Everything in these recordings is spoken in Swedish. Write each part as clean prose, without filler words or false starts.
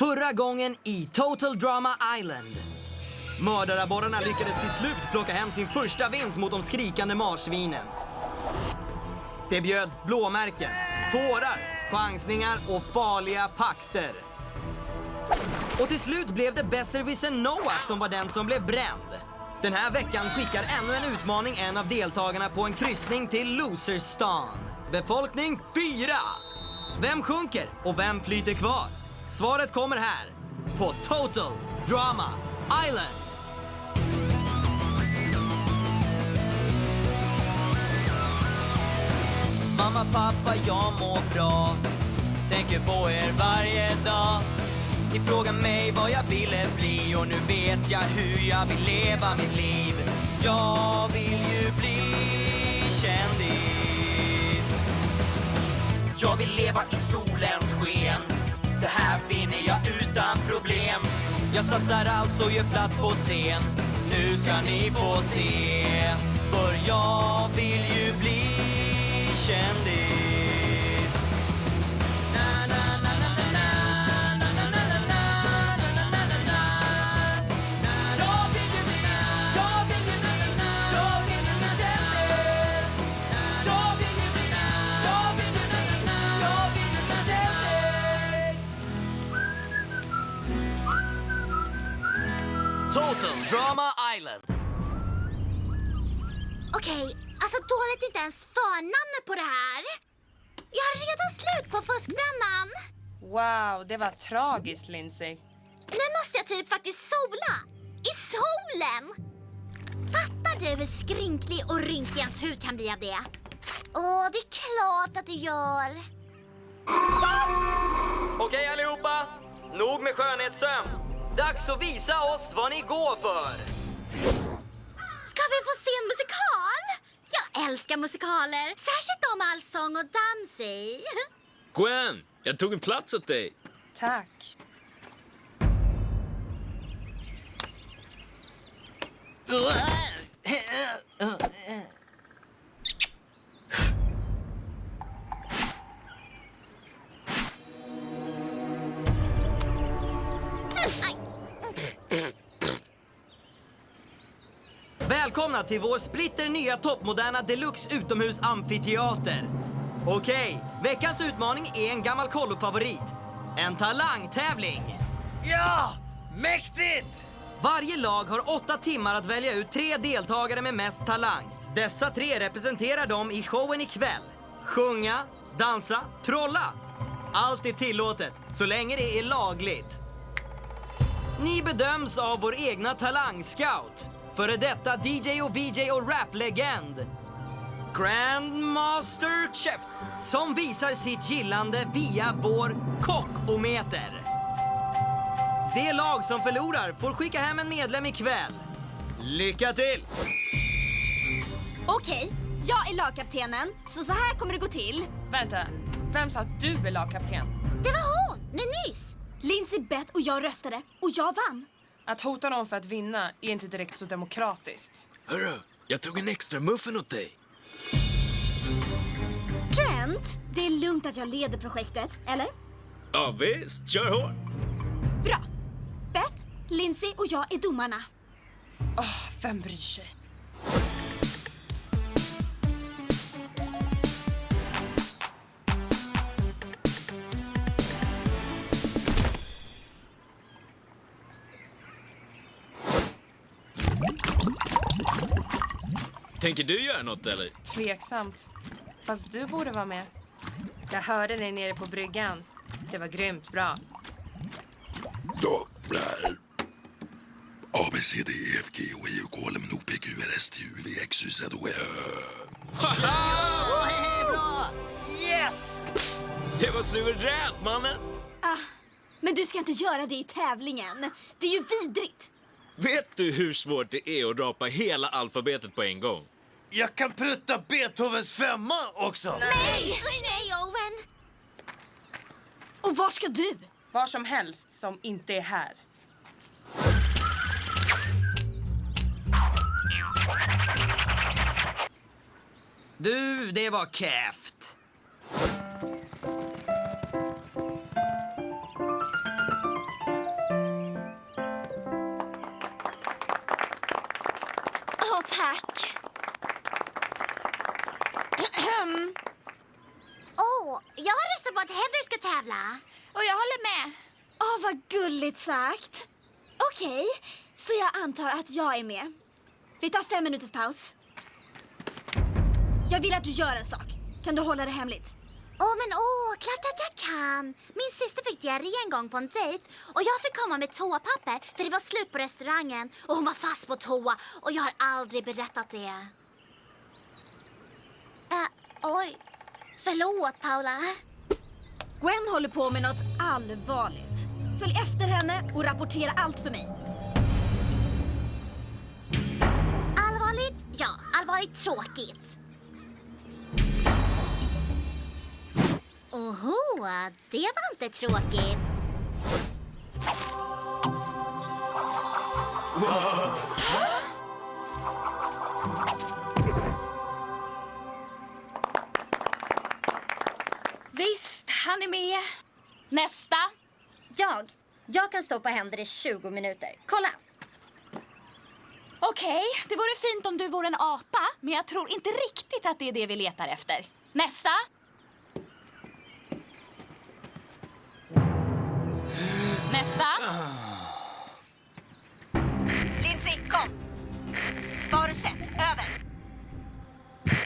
Förra gången i Total Drama Island. Mördarabborrarna lyckades till slut plocka hem sin första vinst mot de skrikande marsvinen. Det bjöds blåmärken, tårar, chansningar och farliga pakter. Och till slut blev det Besserwisser Noah som var den som blev bränd. Den här veckan skickar ännu en utmaning en av deltagarna på en kryssning till Loserstan. Befolkning 4. Vem sjunker och vem flyter kvar? Svaret kommer här på Total Drama Island. Mamma, pappa, jag mår bra. Tänker på er varje dag. Ni frågar mig vad jag ville bli och nu vet jag hur jag vill leva mitt liv. Jag vill ju bli kändis. Jag vill leva i solens sken. Det här vinner jag utan problem. Jag satsar allt och gör plats på scen. Nu ska ni få se. För jag vill ju bli kändis. Total Drama Island. Okej, alltså dåligt inte ens förnamnet på det här. Jag har redan slut på fuskbrännan. Wow, det var tragiskt, Lindsay. Nu måste jag typ faktiskt sola. I solen! Fattar du hur skrynklig och rynkig ens hud kan bli av det? Åh, det är klart att du gör. Okej allihopa, nog med skönhetssömn. Dags att visa oss vad ni går för. Ska vi få se en musikal? Jag älskar musikaler, särskilt de med allsång och dans i. Gwen, jag tog en plats åt dig. Tack. Välkomna till vår splitter nya toppmoderna deluxe utomhus amfiteater. Okej, veckans utmaning är en gammal kollofavorit. En talangtävling. Ja! Mäktigt! Varje lag har 8 timmar att välja ut 3 deltagare med mest talang. Dessa 3 representerar dem i showen ikväll. Sjunga, dansa, trolla. Allt är tillåtet, så länge det är lagligt. Ni bedöms av vår egna talangscout. Före detta DJ och VJ och rap-legend Grandmaster Chef, som visar sitt gillande via vår kockometer. Det lag som förlorar får skicka hem en medlem ikväll. Lycka till! Okej, jag är lagkaptenen, så här kommer det gå till. Vänta, vem sa att du är lagkapten? Det var hon, nyss. Lindsay, Beth och jag röstade, och jag vann. Att hota någon för att vinna är inte direkt så demokratiskt. Hörru, jag tog en extra muffen åt dig. Trent, det är lugnt att jag leder projektet, eller? Ja visst, kör hårt. Bra. Beth, Lindsay och jag är domarna. Vem bryr sig? Tänker du göra något eller? Tveksamt. Fast du borde vara med. Jag hörde dig nere på bryggan. Det var grymt bra. A, B, C, D, E, F, G, H, I, K, L, M, N, O, P, Q, R, S, T, U, V, X, Y, Z, O, Bra! Yes! Det var suveränt, mannen! Men du ska inte göra det i tävlingen. Det är ju vidrigt. Vet du hur svårt det är att rapa hela alfabetet på en gång? Jag kan prutta Beethovens 5 också. Nej, usch nej, Owen. Och var ska du? Var som helst som inte är här. Du, det var käft. tävla. Och jag håller med. Åh, vad gulligt sagt. Okej, så jag antar att jag är med. Vi tar 5 minuters paus. Jag vill att du gör en sak. Kan du hålla det hemligt? Klart att jag kan. Min syster fick diarré en gång på en dejt och jag fick komma med toapapper för det var slut på restaurangen och hon var fast på toa och jag har aldrig berättat det. Oj. Förlåt, Paula. Gwen håller på med något allvarligt. Följ efter henne och rapportera allt för mig. Allvarligt? Ja, allvarligt tråkigt. Oho, det var inte tråkigt. Visst, han är med. Nästa. Jag kan stå på händer i 20 minuter. Kolla! Okej, det vore fint om du vore en apa, men jag tror inte riktigt att det är det vi letar efter. Nästa. Nästa. Lindsay, kom! Vad har du sett? Över!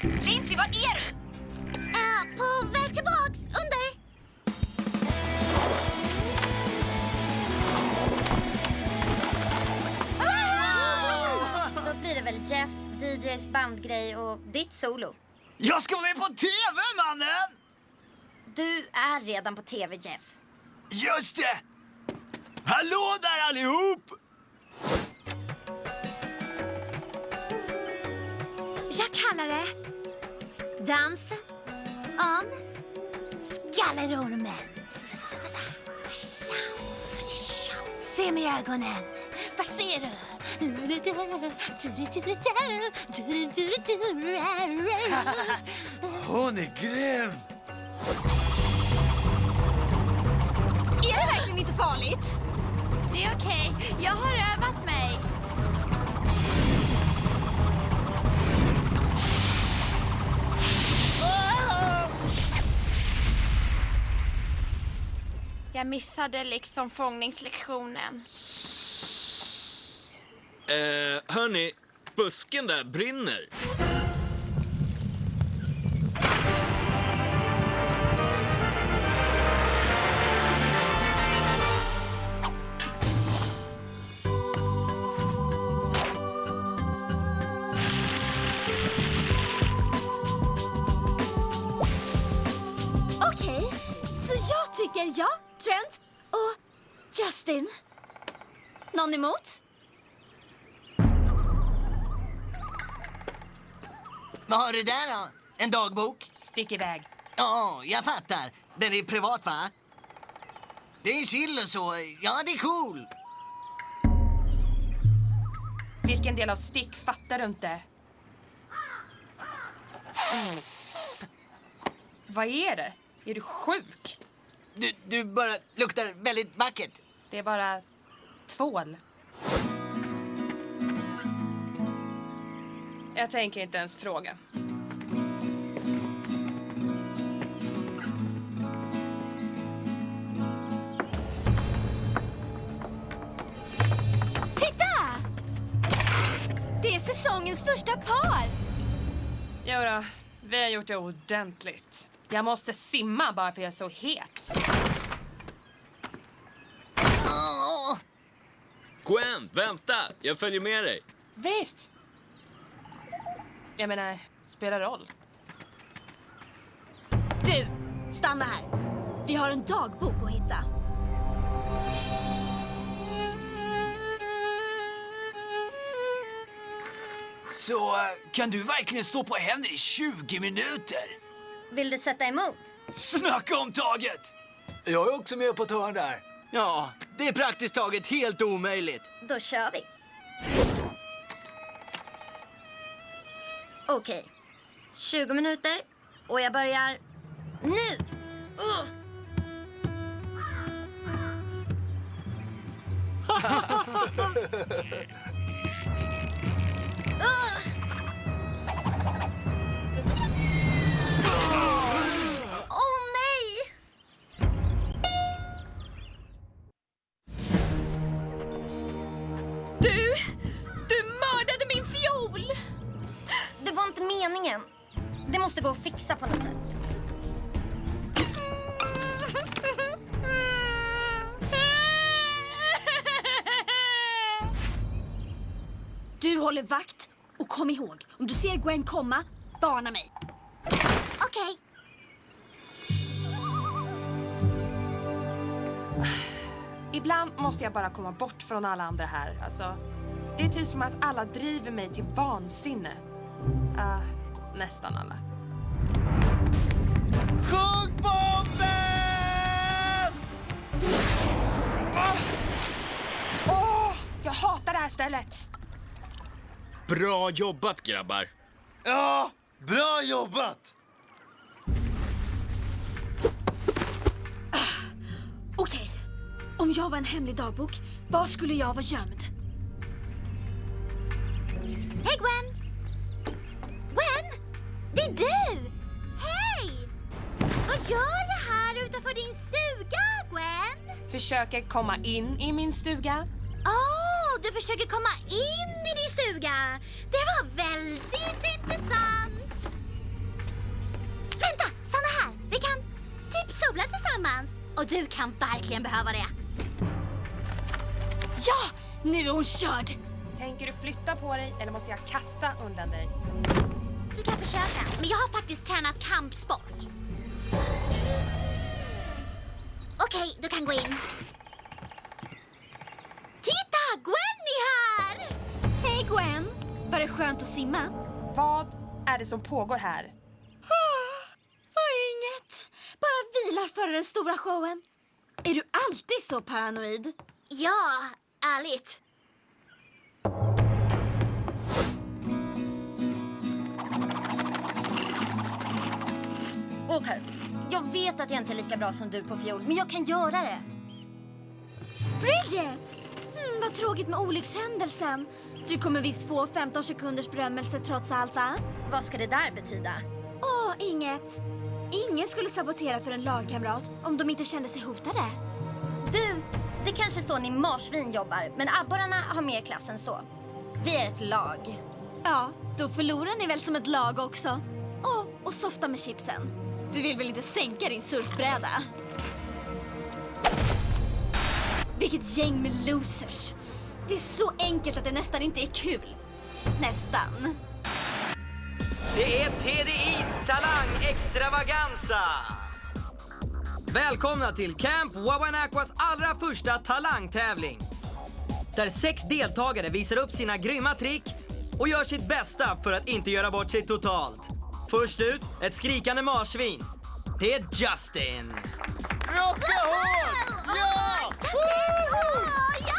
Lindsay, var är du? På väg tillbaks, under. Då blir det väl Jeff, DJs bandgrej och ditt solo. Jag ska vara med på TV, mannen! Du är redan på TV, Jeff. Just det! Hallå där allihop! Jag kallar det dansen om skallerormen. Se mig i ögonen. Vad ser du? Hon är grym! Är det verkligen inte farligt? Det är okej. Jag har övat mig. Jag missade liksom fångningslektionen. Hörni, busken där brinner. Okej, så jag tycker jag, Trent och Justin. Någon emot? Vad har du där då? En dagbok? Stick iväg. Ja, jag fattar. Den är privat, va? Det är chill och så. Ja, det är cool. Vilken del av stick fattar du inte? Vad är det? Är du sjuk? Du bara luktar väldigt vackert. Det är bara tvål. Jag tänker inte ens fråga. Titta! Det är säsongens första par. Jodå, vi har gjort det ordentligt. Jag måste simma bara för jag är så het. Gwen, vänta! Jag följer med dig. Visst. Jag menar, spelar roll. Du, stanna här. Vi har en dagbok att hitta. Så kan du verkligen stå på händer i 20 minuter? Vill du sätta emot? Snacka om taget! Jag är också med på ett hörn där. Ja, det är praktiskt taget helt omöjligt. Då kör vi. Okej. 20 minuter och jag börjar nu. Åh nej! Du mördade min fiol! Det var inte meningen. Det måste gå att fixa på något sätt. Du håller vakt och kom ihåg, om du ser Gwen komma, varna mig. Okej. Ibland måste jag bara komma bort från alla andra här. Alltså, det är typ som att alla driver mig till vansinne. Nästan alla. Skjut bomben! Jag hatar det här stället. Bra jobbat, grabbar. Ja, bra jobbat! Okej. Om jag var en hemlig dagbok, var skulle jag vara gömd? Hej Gwen! Gwen! Det är du! Hej! Vad gör du här utanför din stuga, Gwen? Försöker komma in i min stuga. Du försöker komma in i din stuga. Det var väldigt intressant. Vänta, stanna här. Vi kan typ sola tillsammans. Och du kan verkligen behöva det. Ja, nu är hon körd. Tänker du flytta på dig eller måste jag kasta undan dig? Du kan försöka. Men jag har faktiskt tränat kampsport. Okej, du kan gå in. Titta, Gwen är här! Hej Gwen, var det skönt att simma? Vad är det som pågår här? Inget, bara vilar före den stora showen. Är du alltid så paranoid? Ja, ärligt. Okej, jag vet att jag inte är lika bra som du på fiol, men jag kan göra det. Bridget! Vad tråkigt med olyckshändelsen. Du kommer visst få 15 sekunders berömmelse trots allt, va? Vad ska det där betyda? Inget. Ingen skulle sabotera för en lagkamrat om de inte kände sig hotade. Du, det är kanske så ni marsvin jobbar, men abborrarna har mer klass än så. Vi är ett lag. Ja, då förlorar ni väl som ett lag också. Och softa med chipsen. Du vill väl inte sänka din surfbräda? Vilket gäng med losers. Det är så enkelt att det nästan inte är kul. Nästan. Det är TDIs Talang Extravaganza! Välkomna till Camp Wawanakwas allra första talangtävling. Där 6 deltagare visar upp sina grymma trick och gör sitt bästa för att inte göra bort sig totalt. Först ut, ett skrikande marsvin. Det är Justin. Rocka hårt! Ja! Ja!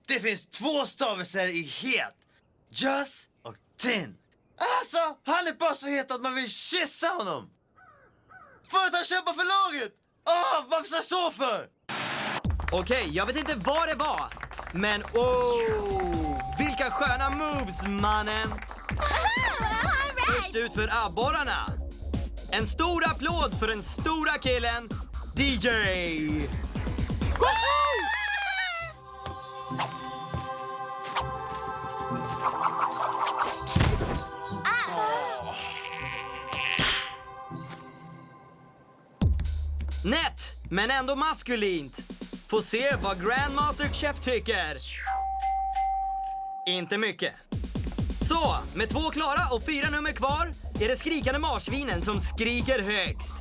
Det finns 2 stavelser i het. Just och tin. Alltså, han är bara så het att man vill kyssa honom. För att han kämpar för laget. Varför sa jag så för? Okej, jag vet inte vad det var. Men vilka sköna moves, mannen. Först ut för abborrarna. En stor applåd för den stora killen, DJ. Nätt, men ändå maskulint. Få se vad Grandmaster Chef tycker. Inte mycket. Så, med 2 klara och 4 nummer kvar är det skrikande marsvinen som skriker högst.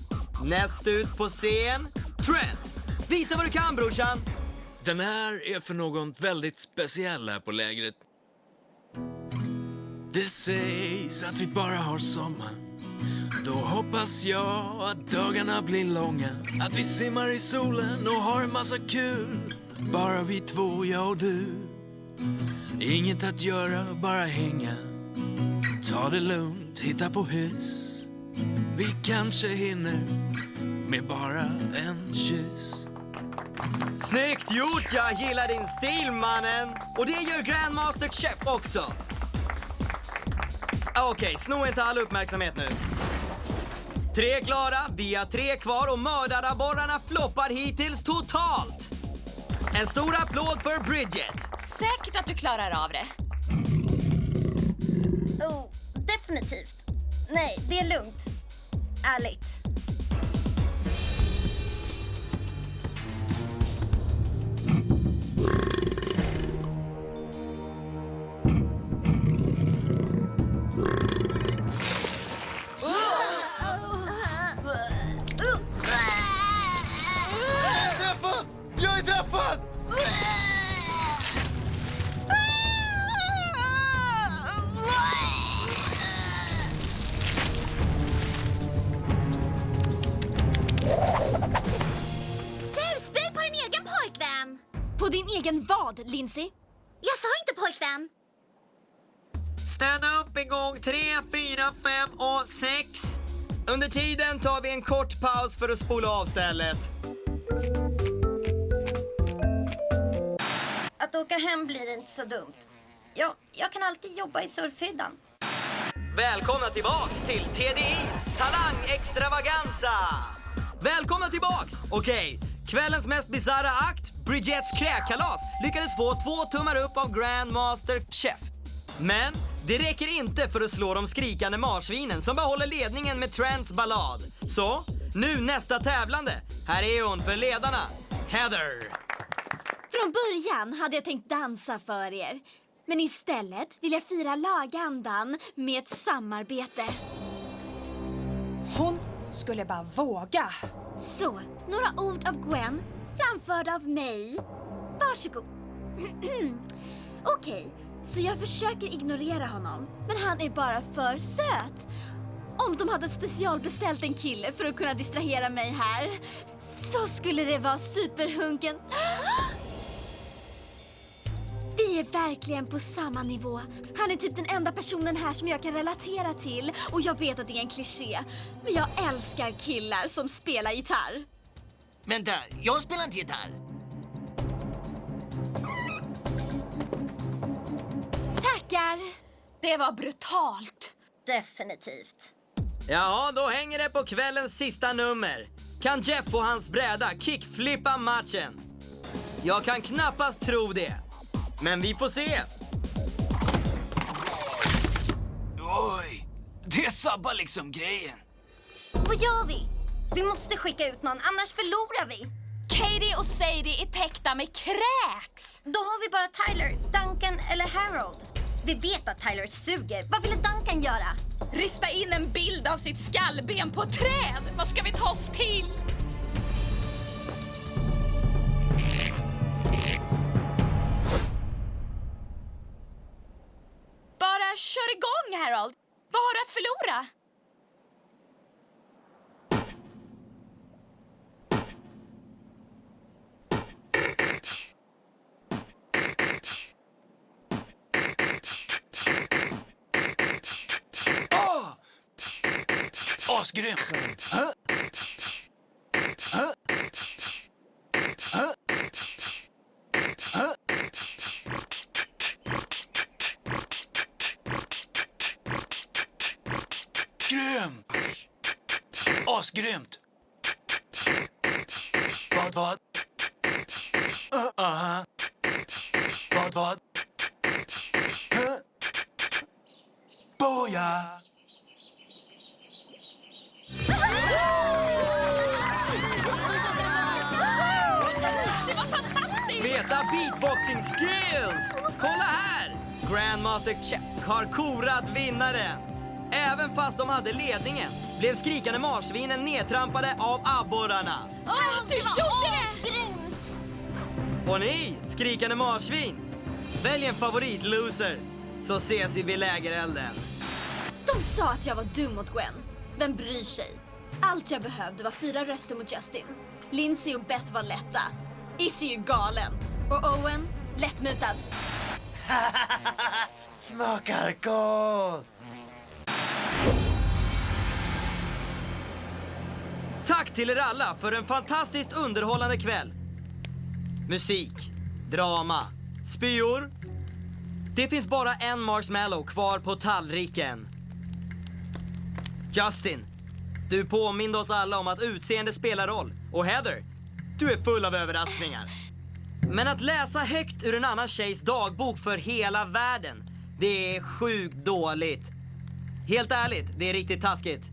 Näst ut på scen, Trent. Visa vad du kan, brorsan. Den här är för något väldigt speciell här på lägret. Det sägs att vi bara har sommar. Då hoppas jag att dagarna blir långa. Att vi simmar i solen och har en massa kul. Bara vi 2, jag och du. Inget att göra, bara hänga. Ta det lugnt, hitta på hyss. Vi kanske hinner med bara en kyss. Snyggt gjort, jag gillar din stil, mannen. Och det gör Grandmaster Chef också. Okej, sno inte all uppmärksamhet nu. 3 klara, vi har 3 kvar och mördarabborrarna floppar hittills totalt. En stor applåd för Bridget. Säkert att du klarar av det. Oh, definitivt. Nej, det är lugnt. Ärligt. Jag är träffad! Du, spy på din egen pojkvän! På din egen vad, Lindsay? Jag sa inte pojkvän. Stand upp en gång, 3, 4, 5 och 6. Under tiden tar vi en kort paus för att spola av stället. Att åka hem blir inte så dumt. Jag kan alltid jobba i surfhyddan. Välkomna tillbaks till TDI Talang Extravaganza! Välkomna tillbaks! Okej, kvällens mest bizarra akt, Bridgets kräkkalas, lyckades få 2 tummar upp av Grandmaster Chef. Men det räcker inte för att slå de skrikande marsvinen som behåller ledningen med Trents ballad. Så, nu nästa tävlande. Här är hon för ledarna, Heather. Från början hade jag tänkt dansa för er. Men istället vill jag fira lagandan med ett samarbete. Hon skulle bara våga. Så, några ord av Gwen, framförda av mig. Varsågod. Okej, så jag försöker ignorera honom. Men han är bara för söt. Om de hade specialbeställt en kille för att kunna distrahera mig här, så skulle det vara superhunken. Vi är verkligen på samma nivå. Han är typ den enda personen här som jag kan relatera till. Och jag vet att det är en kliché. Men jag älskar killar som spelar gitarr. Vänta, jag spelar inte gitarr. Tackar! Det var brutalt. Definitivt. Ja, då hänger det på kvällens sista nummer. Kan Jeff och hans bräda kickflippa matchen? Jag kan knappast tro det. Men vi får se. Oj, det sabbar liksom grejen. Vad gör vi? Vi måste skicka ut någon, annars förlorar vi. Katie och Sadie är täckta med kräks. Då har vi bara Tyler, Duncan eller Harold. Vi vet att Tyler suger. Vad ville Duncan göra? Rista in en bild av sitt skallben på ett träd. Vad ska vi ta oss till? Bara kör igång, Harold. Vad har du att förlora? Asgrymt! Huh? Huh? Huh? Huh? Grymt! Asgrymt! Vad? Aha. Vad? Boja! Feta beatboxing skills! Kolla här! Grandmaster Chef har korat vinnaren. Även fast de hade ledningen blev skrikande marsvinen nedtrampade av abborrarna. Du gjorde det! Grymt! Och ni, skrikande marsvin, välj en favoritloser så ses vi vid lägerelden. De sa att jag var dum mot Gwen. Vem bryr sig? Allt jag behövde var 4 röster mot Justin. Lindsay och Beth var lätta. Izzy är ju galen. Och Owen, lättmutad. Smakar gott! Tack till er alla för en fantastiskt underhållande kväll. Musik, drama, spyor. Det finns bara en marshmallow kvar på tallriken. Justin, du påminde oss alla om att utseende spelar roll. Och Heather, du är full av överraskningar. Men att läsa högt ur en annan tjejs dagbok för hela världen, det är sjukt dåligt. Helt ärligt, det är riktigt taskigt.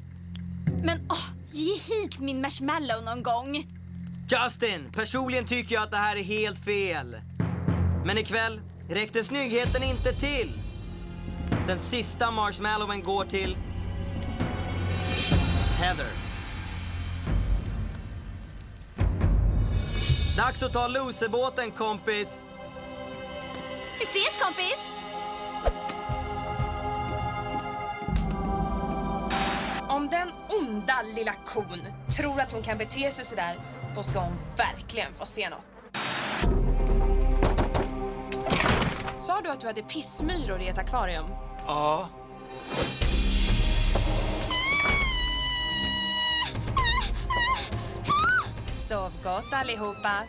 Men ge hit min marshmallow någon gång. Justin, personligen tycker jag att det här är helt fel. Men ikväll räckte snyggheten inte till. Den sista marshmallowen går till Heather. Dags att ta loserbåten, kompis. Vi ses, kompis! Om den onda lilla kon tror att hon kan bete sig sådär, då ska hon verkligen få se något. Sa du att du hade pissmyror i ett akvarium? Ja. Sov gott allihopa.